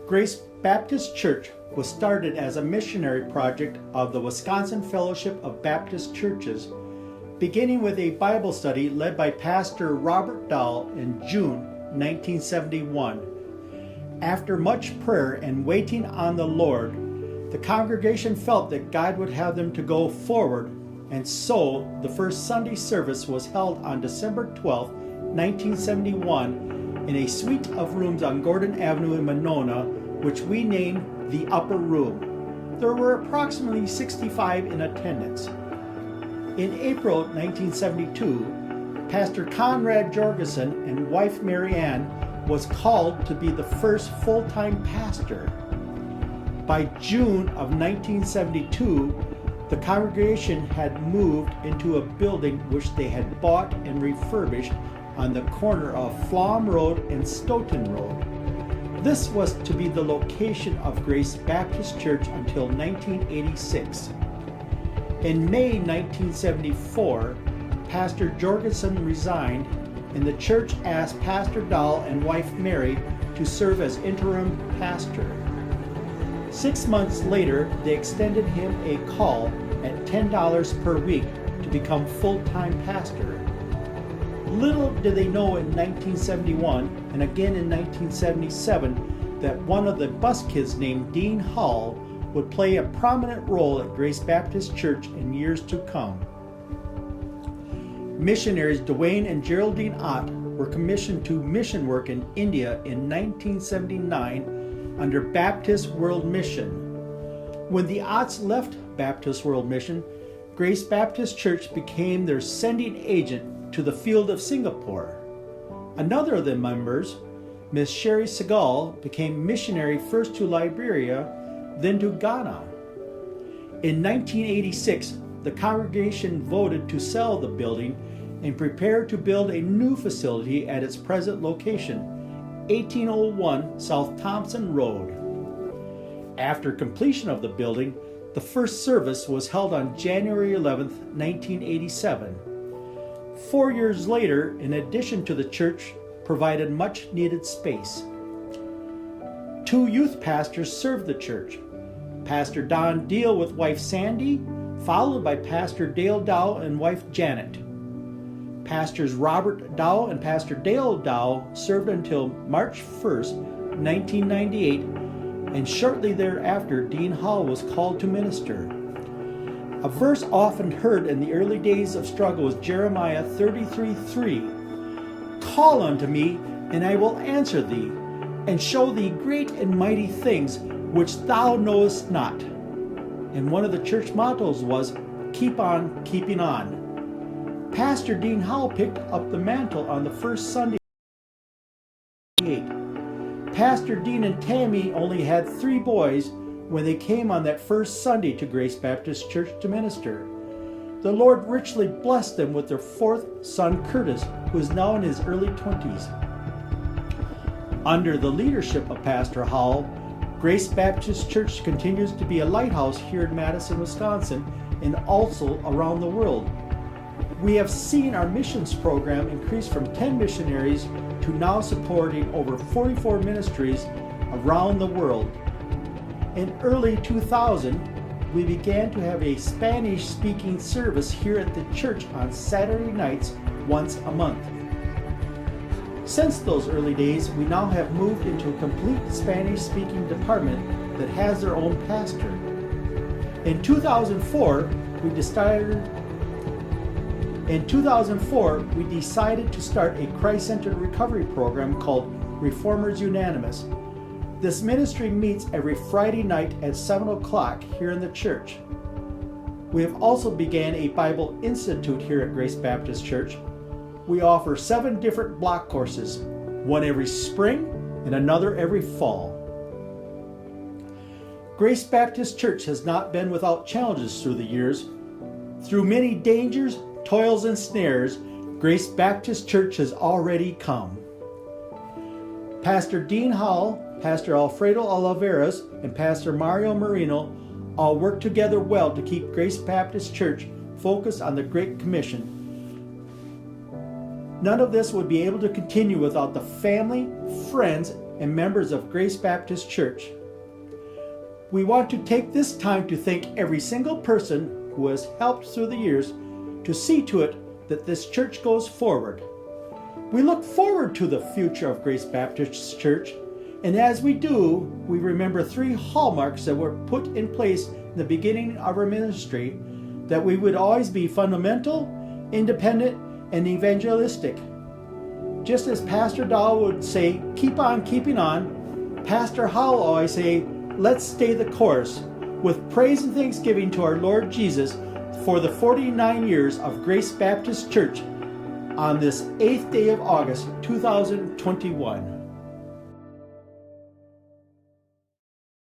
Grace Baptist Church was started as a missionary project of the Wisconsin Fellowship of Baptist Churches, beginning with a Bible study led by Pastor Robert Dahl in June 1971. After much prayer and waiting on the Lord, the congregation felt that God would have them to go forward, and so the first Sunday service was held on December 12, 1971, in a suite of rooms on Gordon Avenue in Monona, which we named the Upper Room. There were approximately 65 in attendance. In April 1972, Pastor Conrad Jorgensen and wife Mary Ann was called to be the first full-time pastor. By June of 1972, the congregation had moved into a building which they had bought and refurbished on the corner of Flom Road and Stoughton Road. This was to be the location of Grace Baptist Church until 1986. In May 1974, Pastor Jorgensen resigned, and the church asked Pastor Dahl and wife Mary to serve as interim pastor. 6 months later, they extended him a call at $10 per week to become full-time pastor. Little did they know in 1971 and again in 1977 that one of the bus kids named Dean Hall would play a prominent role at Grace Baptist Church in years to come. Missionaries Dwayne and Geraldine Ott were commissioned to mission work in India in 1979 under Baptist World Mission. When the Otts left Baptist World Mission, Grace Baptist Church became their sending agent to the field of Singapore. Another of the members, Miss Sherry Segal, became missionary first to Liberia, then to Ghana. In 1986, the congregation voted to sell the building and prepare to build a new facility at its present location, 1801 South Thompson Road. After completion of the building, the first service was held on January 11, 1987. 4 years later, in addition to the church, provided much needed space. 2 youth pastors served the church. Pastor Don Deal with wife Sandy, followed by Pastor Dale Dow and wife Janet. Pastors Robert Dow and Pastor Dale Dow served until March 1st, 1998, and shortly thereafter Dean Hall was called to minister. A verse often heard in the early days of struggle was Jeremiah 33:3. Call unto me, and I will answer thee, and show thee great and mighty things which thou knowest not. And one of the church mottos was, keep on keeping on. Pastor Dean Howell picked up the mantle on the first Sunday. Pastor Dean and Tammy only had 3 boys when they came on that first Sunday to Grace Baptist Church to minister. The Lord richly blessed them with their 4th son, Curtis, who is now in his early 20s. Under the leadership of Pastor Howell, Grace Baptist Church continues to be a lighthouse here in Madison, Wisconsin, and also around the world. We have seen our missions program increase from 10 missionaries to now supporting over 44 ministries around the world. In early 2000, we began to have a Spanish-speaking service here at the church on Saturday nights once a month. Since those early days, we now have moved into a complete Spanish-speaking department that has their own pastor. In 2004, we decided to start a Christ-centered recovery program called Reformers Unanimous. This ministry meets every Friday night at 7 o'clock here in the church. We have also began a Bible Institute here at Grace Baptist Church. We offer 7 different block courses, one every spring and another every fall. Grace Baptist Church has not been without challenges through the years. Through many dangers, toils, and snares, Grace Baptist Church has already come. Pastor Dean Hall, Pastor Alfredo Oliveras, and Pastor Mario Marino all work together well to keep Grace Baptist Church focused on the Great Commission. None of this would be able to continue without the family, friends, and members of Grace Baptist Church. We want to take this time to thank every single person who has helped through the years to see to it that this church goes forward. We look forward to the future of Grace Baptist Church, and as we do, we remember 3 hallmarks that were put in place in the beginning of our ministry: that we would always be fundamental, independent, and evangelistic. Just as Pastor Dahl would say, keep on keeping on, Pastor Howell always say, let's stay the course, with praise and thanksgiving to our Lord Jesus for the 49 years of Grace Baptist Church on this 8th day of August, 2021.